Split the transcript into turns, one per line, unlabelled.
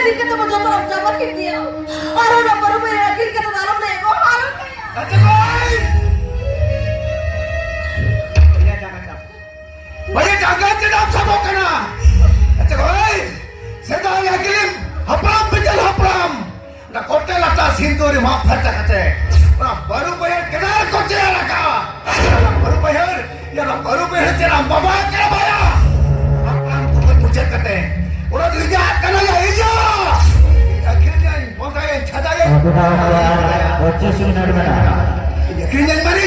ini ketemu jodoh orang Jawa dia. Orang udah baru yakin kita dalam nego harus kayak.
Aja boy. Banyak jangan tidak sama kena. Aja boy. Sedang yakin hapram betul hapram. Nak hotel atas Hindu di maaf kata kata. Orang baru bayar kena kocek laka. Orang baru bayar. Ya orang baru bayar jangan bawa kena bayar. Hapram tu pun pucat kata. Orang tu ingat kena ya iya. Akhirnya orang yang cadaya.
Coach Sunar mana?
Akhirnya mari